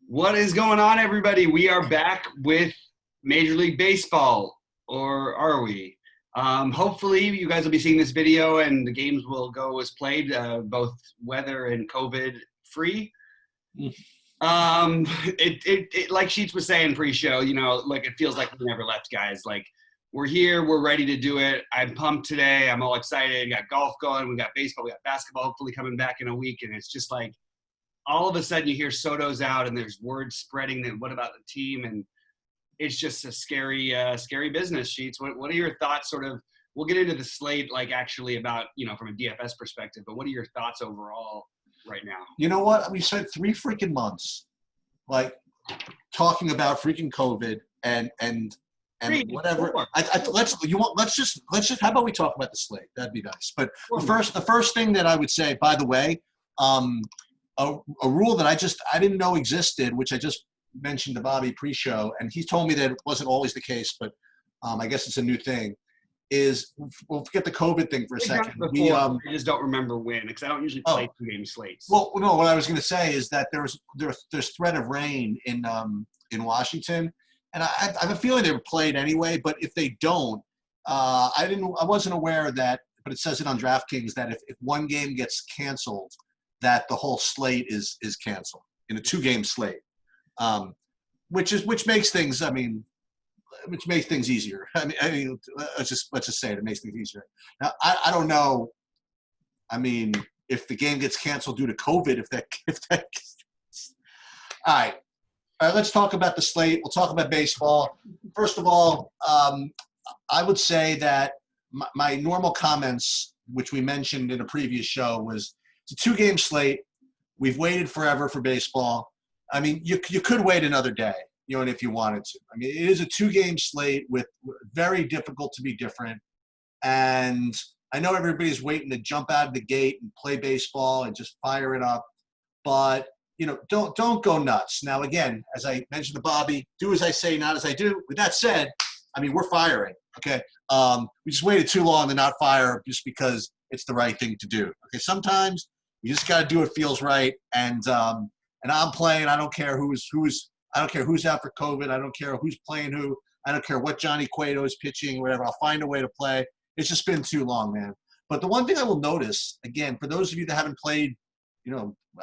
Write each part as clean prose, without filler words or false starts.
What is going on, everybody? We are back with Major League Baseball, or are we? Hopefully, you guys will be seeing this video and the games will go as played, both weather and COVID free. Like Sheets was saying pre-show, like it feels like we never left, guys. Like we're here, we're ready to do it. I'm pumped today. I'm all excited. We got golf going, we got baseball, we got basketball hopefully coming back in a week, and it's just like all of a sudden you hear Soto's out and there's word spreading that what about the team, and it's just a scary business. Sheets, what are your thoughts? Sort of, we'll get into the slate, like actually about from a DFS perspective, but what are your thoughts overall right now? You know what? We spent 3 freaking months, like, talking about freaking COVID and whatever. Let's just how about we talk about the slate? That'd be nice. But the first thing that I would say, by the way, a rule that I didn't know existed, which I just mentioned to Bobby pre-show, and he told me that it wasn't always the case, but I guess it's a new thing, is we'll forget the COVID thing for a second. I just don't remember when, because I don't usually play 2-game slates. Well, no, what I was going to say is that there's threat of rain in Washington, and I have a feeling they were played anyway, but if they don't, I wasn't aware that, but it says it on Draftkings that if one game gets canceled, that the whole slate is canceled in a 2-game slate, which makes things, which makes things easier. I mean, let's just say it makes things easier. Now, I don't know. I mean, if the game gets canceled due to COVID, if that. All right, let's talk about the slate. We'll talk about baseball. First of all, I would say that my normal comments, which we mentioned in a previous show, was it's a 2-game slate. We've waited forever for baseball. I mean, you could wait another day, and if you wanted to. I mean, it is a 2-game slate with very difficult to be different. And I know everybody's waiting to jump out of the gate and play baseball and just fire it up. But, don't go nuts. Now, again, as I mentioned to Bobby, do as I say, not as I do. With that said, I mean, we're firing, okay? We just waited too long to not fire just because it's the right thing to do. Okay, sometimes you just got to do what feels right. And I'm playing. I don't care I don't care who's out for COVID. I don't care who's playing who. I don't care what Johnny Cueto is pitching, whatever. I'll find a way to play. It's just been too long, man. But the one thing I will notice, again, for those of you that haven't played,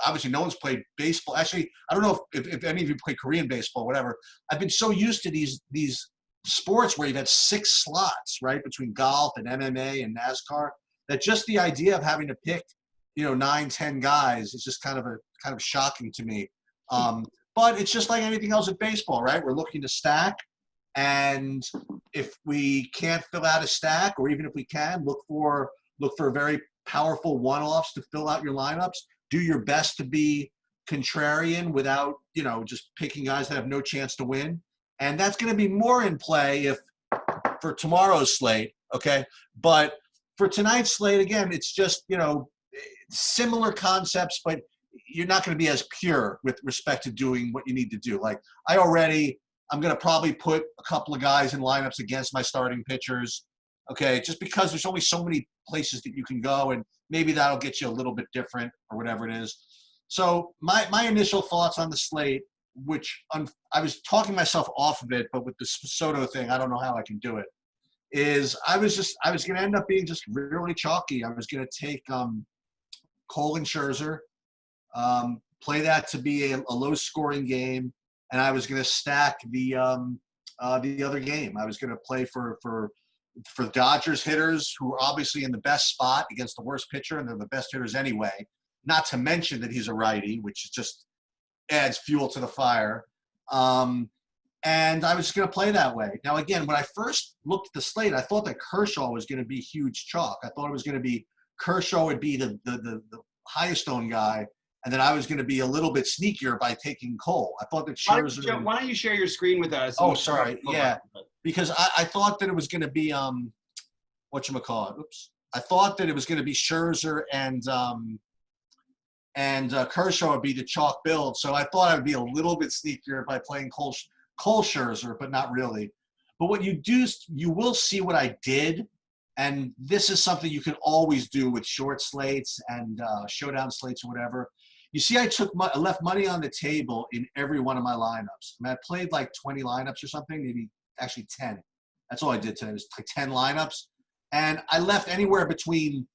obviously no one's played baseball. Actually, I don't know if any of you play Korean baseball, whatever. I've been so used to these sports where you've had 6 slots, right, between golf and MMA and NASCAR, that just the idea of having to pick, 9, 10 guys is just kind of shocking to me. But it's just like anything else in baseball, right? We're looking to stack, and if we can't fill out a stack, or even if we can, look for very powerful one-offs to fill out your lineups. Do your best to be contrarian without, just picking guys that have no chance to win. And that's going to be more in play for tomorrow's slate, okay? But for tonight's slate, again, it's just, similar concepts, but you're not going to be as pure with respect to doing what you need to do. Like, I'm going to probably put a couple of guys in lineups against my starting pitchers, okay, just because there's only so many places that you can go, and maybe that'll get you a little bit different or whatever it is. So my initial thoughts on the slate, which I was talking myself off of it, but with the Soto thing, I don't know how I can do it, is I was going to end up being just really chalky. I was going to take Cole and Scherzer, play that to be a low-scoring game, and I was going to stack the other game. I was going to play for the Dodgers hitters, who are obviously in the best spot against the worst pitcher, and they're the best hitters anyway, not to mention that he's a righty, which just adds fuel to the fire. And I was just going to play that way. Now, again, when I first looked at the slate, I thought that Kershaw was going to be huge chalk. I thought it was going to be Kershaw would be the highest owned guy, and then I was going to be a little bit sneakier by taking Cole. I thought that Scherzer. Why don't you share your screen with us? Oh, sorry. Yeah, because I thought that it was going to be whatchamacallit. Oops. I thought that it was going to be Scherzer and Kershaw would be the chalk build. So I thought I would be a little bit sneakier by playing Cole Scherzer, but not really. But what you will see what I did, and this is something you can always do with short slates and showdown slates or whatever, You see, I left money on the table in every one of my lineups. I mean, I played like 20 lineups or something, maybe actually 10. That's all I did today. It was like 10 lineups. And I left anywhere between,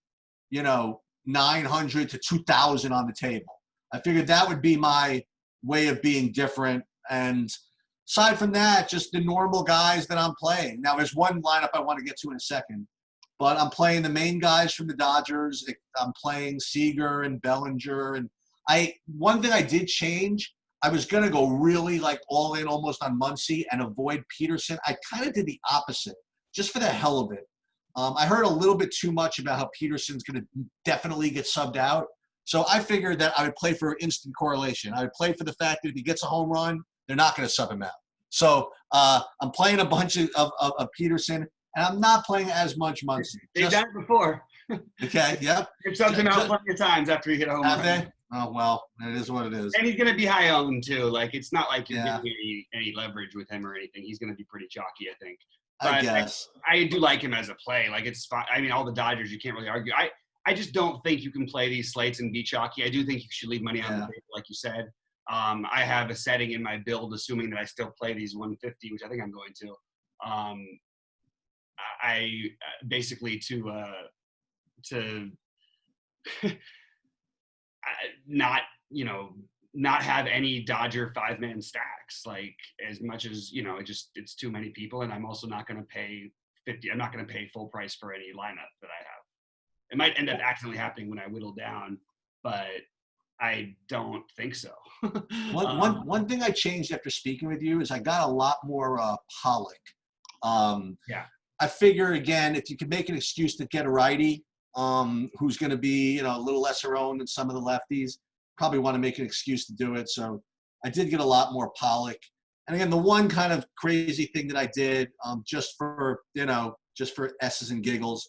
900 to 2,000 on the table. I figured that would be my way of being different. And aside from that, just the normal guys that I'm playing. Now, there's one lineup I want to get to in a second. But I'm playing the main guys from the Dodgers. I'm playing Seager and Bellinger. And one thing I did change, I was going to go really like all in almost on Muncy and avoid Peterson. I kind of did the opposite, just for the hell of it. I heard a little bit too much about how Peterson's going to definitely get subbed out. So I figured that I would play for instant correlation. I would play for the fact that if he gets a home run, they're not going to sub him out. So I'm playing a bunch of Peterson. And I'm not playing as much Muncy. They've done it before. Okay, yep. They've subbed him out plenty of times after he hit a home run. They? Oh, well, it is what it is. And he's going to be high owned, too. Like, it's not like you're getting any leverage with him or anything. He's going to be pretty chalky, I think. But I guess. I do like him as a play. Like, it's fine. I mean, all the Dodgers, you can't really argue. I just don't think you can play these slates and be chalky. I do think you should leave money on the table, like you said. I have a setting in my build, assuming that I still play these 150, which I think I'm going to. I basically to not have any Dodger 5-man stacks, like as much as it's too many people, and I'm also not going to pay 50. I'm not going to pay full price for any lineup that I have. It might end up accidentally happening when I whittle down, but I don't think so. One thing I changed after speaking with you is I got a lot more Pollock. I figure, again, if you can make an excuse to get a righty who's going to be, a little lesser owned than some of the lefties, probably want to make an excuse to do it. So I did get a lot more Pollock. And again, the one kind of crazy thing that I did just for S's and giggles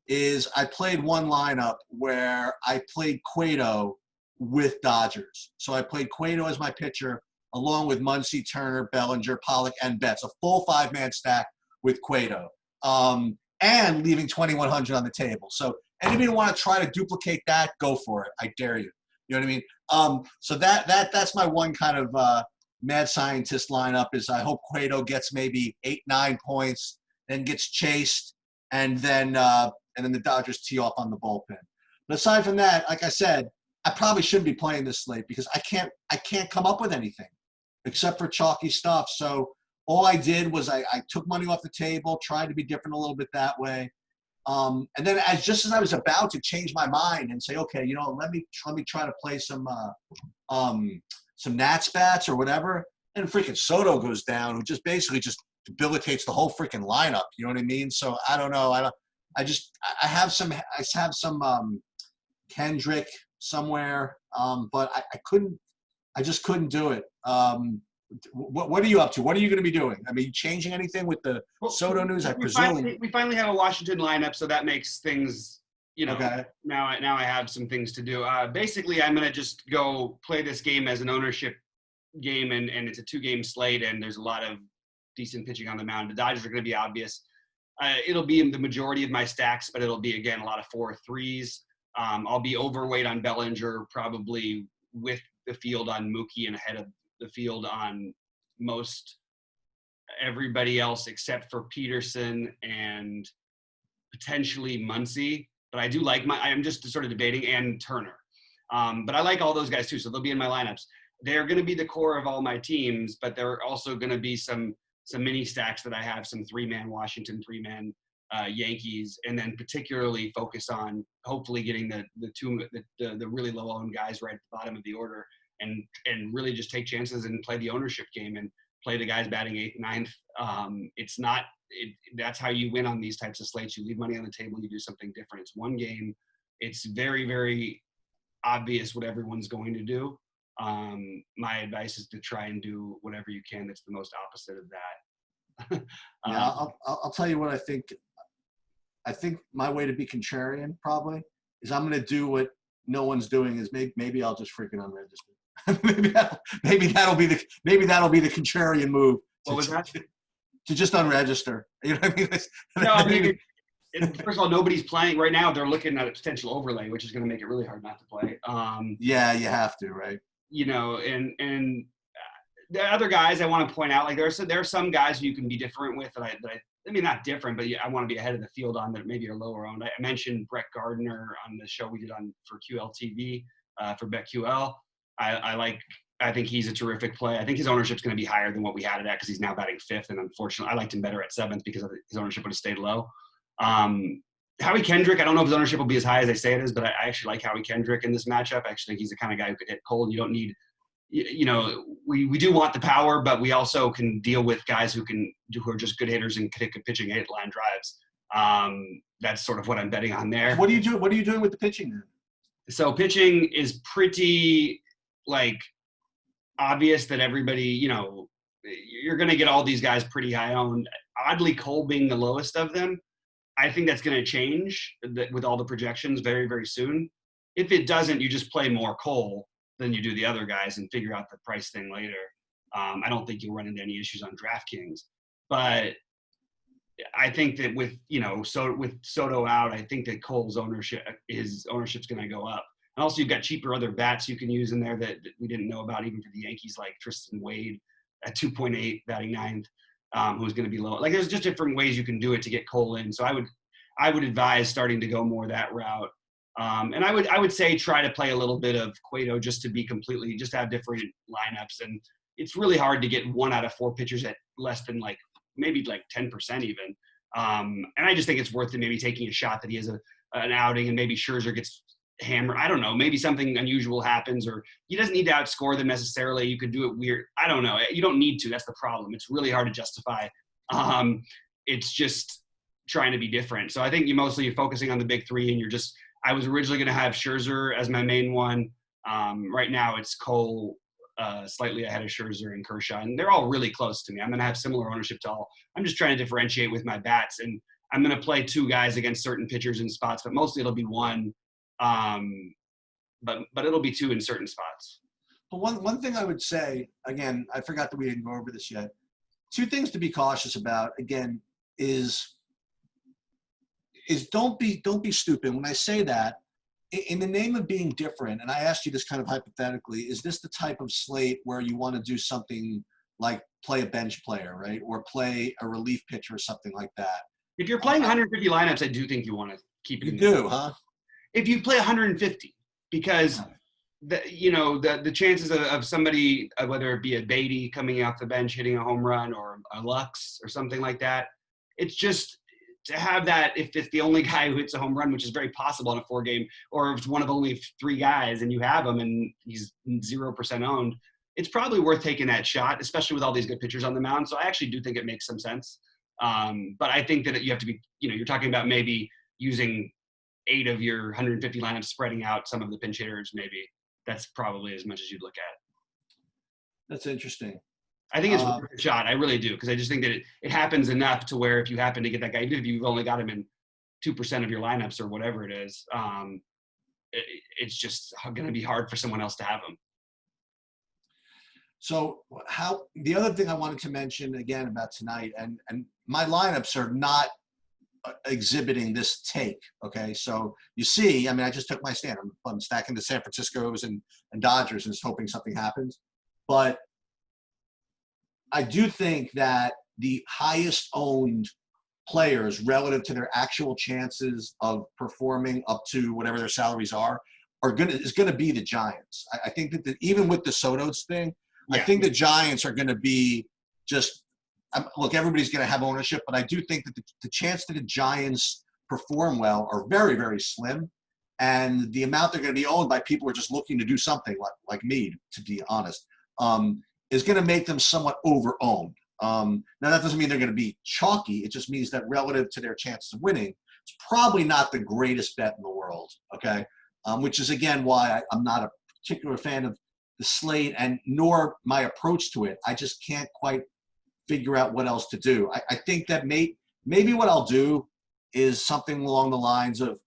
is I played one lineup where I played Cueto with Dodgers. So I played Cueto as my pitcher along with Muncy, Turner, Bellinger, Pollock, and Betts, a full 5-man stack with Cueto. And leaving 2,100 on the table. So anybody want to try to duplicate that, go for it. I dare you. You know what I mean? So that's my one kind of mad scientist lineup is I hope Cueto gets maybe 8-9 points, then gets chased, and then the Dodgers tee off on the bullpen. But aside from that, like I said, I probably shouldn't be playing this slate because I can't come up with anything except for chalky stuff. So all I did was I took money off the table, tried to be different a little bit that way. And then just as I was about to change my mind and say, okay, let me try to play some Nats bats or whatever, and freaking Soto goes down, who just basically just debilitates the whole freaking lineup. You know what I mean? So I don't know. I have some Kendrick somewhere, but I just couldn't do it. What are you up to? What are you going to be doing? I mean, changing anything with the Soto news? I presume we finally have a Washington lineup, so that makes things. Okay. Now I have some things to do. Basically, I'm going to just go play this game as an ownership game, and it's a 2-game slate, and there's a lot of decent pitching on the mound. The Dodgers are going to be obvious. It'll be in the majority of my stacks, but it'll be again a lot of 4-3s. I'll be overweight on Bellinger, probably with the field on Mookie and ahead of the field on most everybody else except for Peterson and potentially Muncy. But I do like I'm just sort of debating, and Turner. But I like all those guys too, so they'll be in my lineups. They're going to be the core of all my teams, but there are also going to be some mini stacks that I have, some 3-man Washington, 3-man Yankees, and then particularly focus on hopefully getting the really low owned guys right at the bottom of the order, and really just take chances and play the ownership game and play the guys batting 8th, 9th. That's how you win on these types of slates. You leave money on the table, you do something different. It's one game. It's very, very obvious what everyone's going to do. My advice is to try and do whatever you can that's the most opposite of that. Yeah, I'll tell you what I think. I think my way to be contrarian probably is I'm going to do what no one's doing. Is maybe I'll just freaking unregister. maybe that'll be the contrarian move. What was that? To just unregister. You know what I mean? No, I mean First of all, nobody's playing right now. They're looking at a potential overlay, which is going to make it really hard not to play. Yeah, you have to, right? And the other guys I want to point out, like there are some guys who you can be different with I mean, not different, but I want to be ahead of the field on that maybe are lower owned. I mentioned Brett Gardner on the show we did for QLTV for BetQL. I think he's a terrific play. I think his ownership's going to be higher than what we had it at because he's now batting fifth, and unfortunately, I liked him better at seventh because his ownership would have stayed low. Howie Kendrick, I don't know if his ownership will be as high as they say it is, but I actually like Howie Kendrick in this matchup. I actually think he's the kind of guy who could hit cold. You don't need, we do want the power, but we also can deal with guys who are just good hitters and could hit pitching, hit line drives. That's sort of what I'm betting on there. What are you doing? What are you doing with the pitching then? So pitching is pretty obvious that everybody, you're going to get all these guys pretty high owned. Oddly, Cole being the lowest of them. I think that's going to change with all the projections very, very soon. If it doesn't, you just play more Cole than you do the other guys and figure out the price thing later. I don't think you'll run into any issues on DraftKings. But I think that with Soto out, I think that Cole's ownership's going to go up. And also you've got cheaper other bats you can use in there that we didn't know about even for the Yankees, like Tristan Wade at 2.8 batting ninth. Who's going to be low. Like there's just different ways you can do it to get Cole in. So I would advise starting to go more that route. And I would say try to play a little bit of Cueto just to have different lineups. And it's really hard to get 1 out of 4 pitchers at less than maybe 10% even. And I just think it's worth it maybe taking a shot that he has an outing and maybe Scherzer gets hammered. I don't know. Maybe something unusual happens, or he doesn't need to outscore them necessarily. You could do it weird. I don't know. You don't need to. That's the problem. It's really hard to justify. It's just trying to be different. So I think you're focusing on the big three, and I was originally going to have Scherzer as my main one. Right now it's Cole slightly ahead of Scherzer and Kershaw, and they're all really close to me. I'm going to have similar ownership to all. I'm just trying to differentiate with my bats, and I'm going to play 2 guys against certain pitchers in spots, but mostly it'll be 1. But it'll be 2 in certain spots. But one thing I would say, again, I forgot that we didn't go over this yet. 2 things to be cautious about, again, is don't be stupid. When I say that, in the name of being different, and I asked you this kind of hypothetically, is this the type of slate where you want to do something like play a bench player, right? Or play a relief pitcher or something like that? If you're playing 150 lineups, I do think you want to keep it. You do, huh? If you play 150, because the chances of somebody, whether it be a Beatty coming off the bench hitting a home run or a Lux or something like that, it's just to have that. If it's the only guy who hits a home run, which is very possible in a 4-game, or if it's one of only 3 guys and you have him and he's 0% owned, it's probably worth taking that shot, especially with all these good pitchers on the mound. So I actually do think it makes some sense. But I think that you have to be, you're talking about maybe using 8 of your 150 lineups, spreading out some of the pinch hitters. Maybe that's probably as much as you'd look at. That's interesting. I think it's worth a shot. I really do, because I just think that it happens enough to where if you happen to get that guy, even if you've only got him in 2% of your lineups or whatever it is, it's just going to be hard for someone else to have him. So the other thing I wanted to mention again about tonight, and my lineups are not exhibiting this take. Okay. So you see, I just took my stand. I'm stacking the San Franciscos and Dodgers and just hoping something happens. But I do think that the highest owned players relative to their actual chances of performing up to whatever their salaries is going to be the Giants. I think that even with the Soto's thing, yeah. I think the Giants are going to be just, look, everybody's going to have ownership, but I do think that the chance that the Giants perform well are very, very slim. And the amount they're going to be owned by people who are just looking to do something like me, to be honest, is going to make them somewhat over-owned. Now, that doesn't mean they're going to be chalky. It just means that relative to their chances of winning, it's probably not the greatest bet in the world, okay? Which is, again, why I'm not a particular fan of the slate and nor my approach to it. I just can't quite figure out what else to do. I think that maybe what I'll do is something along the lines of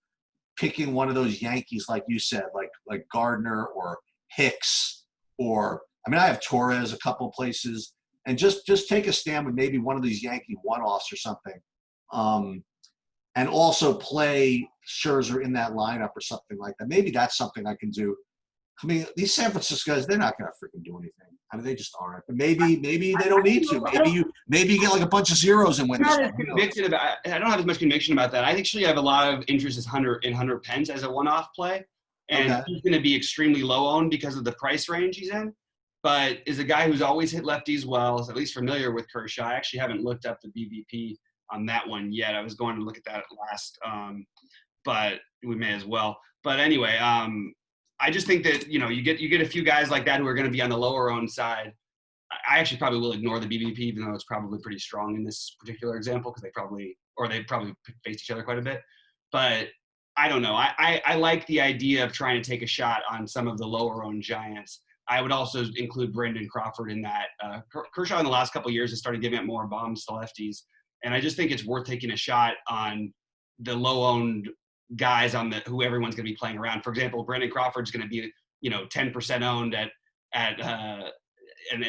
picking one of those Yankees, like you said, like Gardner or Hicks, or I have Torres a couple of places, and just take a stand with maybe one of these Yankee one-offs or something. and also play Scherzer in that lineup or something like that. Maybe that's something I can do. I mean, these San Francisco guys, they're not going to freaking do anything. I mean, they just aren't. But maybe they don't need to. Maybe you get like a bunch of zeros and win. I don't have as much conviction about that. I actually have a lot of interest in Hunter Pence as a one-off play, and he's going to be extremely low owned because of the price range he's in. But is a guy who's always hit lefties well, is at least familiar with Kershaw. I actually haven't looked up the BVP on that one yet. I was going to look at that last, but we may as well. But anyway, I just think that, you get a few guys like that who are going to be on the lower owned side. I actually probably will ignore the BVP, even though it's probably pretty strong in this particular example, because they probably face each other quite a bit. But I don't know. I like the idea of trying to take a shot on some of the lower owned giants. I would also include Brandon Crawford in that. Kershaw in the last couple of years has started giving up more bombs to lefties. And I just think it's worth taking a shot on the low-owned guys who everyone's going to be playing around. For example, Brandon Crawford's going to be, 10% owned and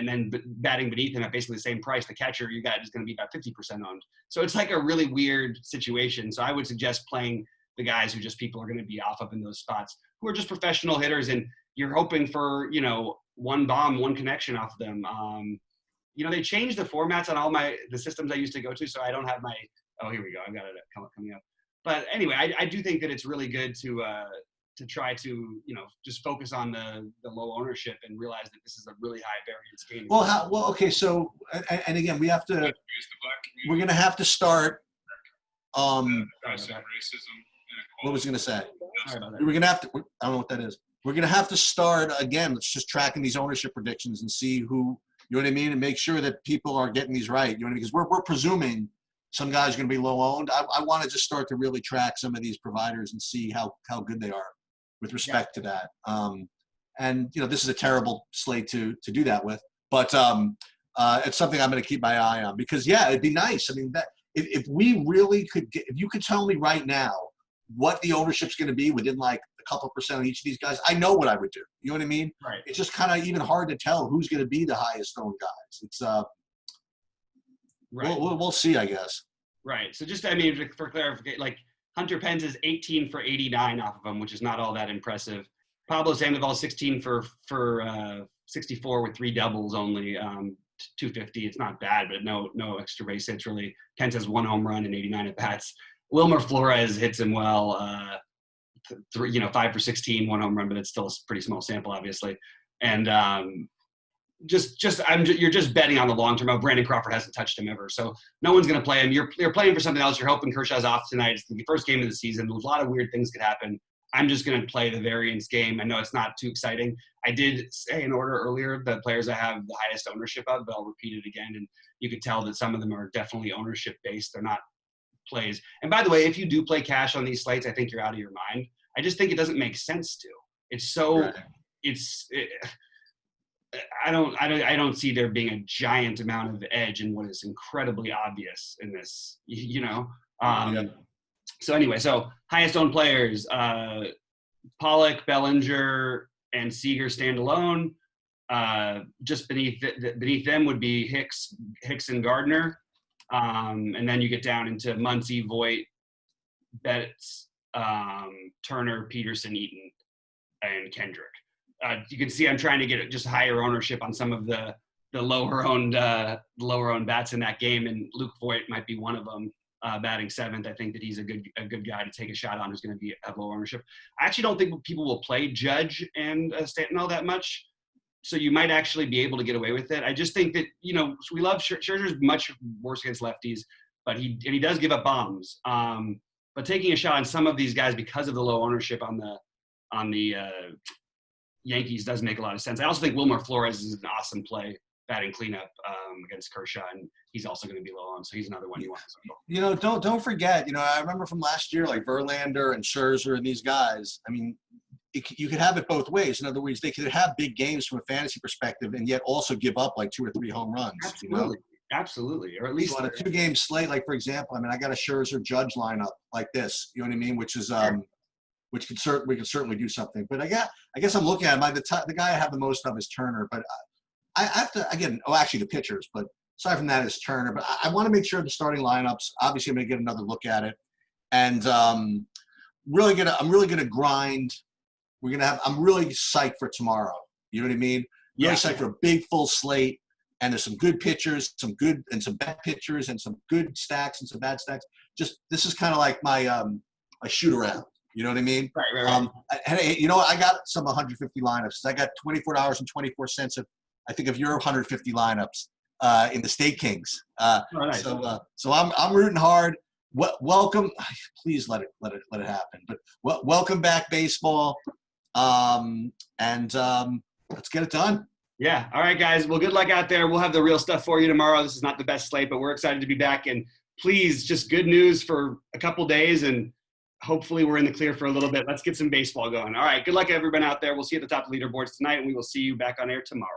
then batting beneath him at basically the same price. The catcher you got is going to be about 50% owned. So it's like a really weird situation. So I would suggest playing the guys who just people are going to be off up in those spots, who are just professional hitters, and you're hoping for, one bomb, one connection off them. They changed the formats on all the systems I used to go to, so I don't have here we go. I've got it coming up. But anyway, I do think that it's really good to try to, just focus on the low ownership and realize that this is a really high variance game. Okay. So, and again, we're going to have to start. What was I going to say? We're going to have to, I don't know what that is. We're going to have to start again. Let's just tracking these ownership predictions and see who, you know what I mean? And make sure that people are getting these right. You know what I mean? Because we're presuming some guys are going to be low owned. I want to just start to really track some of these providers and see how good they are with respect to that. And this is a terrible slate to do that with, but it's something I'm going to keep my eye on because it'd be nice. I mean, that if we really could get, if you could tell me right now what the ownership's going to be within like a couple % of each of these guys, I know what I would do. You know what I mean? Right. It's just kind of even hard to tell who's going to be the highest owned guys. It's right. We'll see, I guess. Right. So just, for clarification, like Hunter Pence is 18 for 89 off of him, which is not all that impressive. Pablo Sandoval 16 for 64 with 3 doubles only, 250. It's not bad, but no extra base hits really. Pence has 1 home run and 89 at bats. Wilmer Flores hits him well, 5 for 16, 1 home run, but it's still a pretty small sample, obviously. And you're just betting on the long term. Brandon Crawford hasn't touched him ever, so no one's going to play him. You're playing for something else. You're hoping Kershaw's off tonight. It's the first game of the season. A lot of weird things could happen. I'm just going to play the variance game. I know it's not too exciting. I did say in order earlier the players I have the highest ownership of, but I'll repeat it again. And you could tell that some of them are definitely ownership based. They're not plays. And by the way, if you do play cash on these slates, I think you're out of your mind. I just think it doesn't make sense to. It's so I don't see there being a giant amount of edge in what is incredibly obvious in this, So anyway, highest owned players, Pollock, Bellinger, and Seager stand alone. Just beneath them would be Hicks and Gardner. And then you get down into Muncy, Voit, Betts, Turner, Peterson, Eaton, and Kendrick. You can see I'm trying to get just higher ownership on some of the lower owned bats in that game, and Luke Voit might be one of them, batting 7th. I think that he's a good guy to take a shot on who's going to have low ownership. I actually don't think people will play Judge and Stanton all that much, so you might actually be able to get away with it. I just think that we love Scherzer's much worse against lefties, but he does give up bombs. But taking a shot on some of these guys because of the low ownership on the Yankees does make a lot of sense. I also think Wilmer Flores is an awesome play batting cleanup against Kershaw, and he's also going to be low on, so he's another one you want. Don't forget. I remember from last year, like Verlander and Scherzer and these guys. I mean, you could have it both ways. In other words, they could have big games from a fantasy perspective, and yet also give up like 2 or 3 home runs. Absolutely, or at least on a 2-game slate. Like for example, I got a Scherzer Judge lineup like this. You know what I mean? Which is which we can certainly do something. But I guess I'm looking at him. The guy I have the most of is Turner, but I have to actually the pitchers. But aside from that is Turner. But I want to make sure the starting lineups. Obviously, I'm going to get another look at it. and I'm really gonna grind. I'm really psyched for tomorrow. You know what I mean? Really psyched for a big full slate, and there's some good pitchers, some bad pitchers, and some good stacks and some bad stacks. This is kind of like my shoot around. You know what I mean? Right. Hey, you know what? I got some 150 lineups. I got $24.24 of your 150 lineups in the State Kings. Nice. So I'm rooting hard. Welcome. Please let it happen. But welcome back, baseball. Let's get it done. Yeah. All right, guys. Well, good luck out there. We'll have the real stuff for you tomorrow. This is not the best slate, but we're excited to be back. And please, just good news for a couple days, and hopefully we're in the clear for a little bit. Let's get some baseball going. All right. Good luck, everyone out there. We'll see you at the top of the leaderboards tonight, and we will see you back on air tomorrow.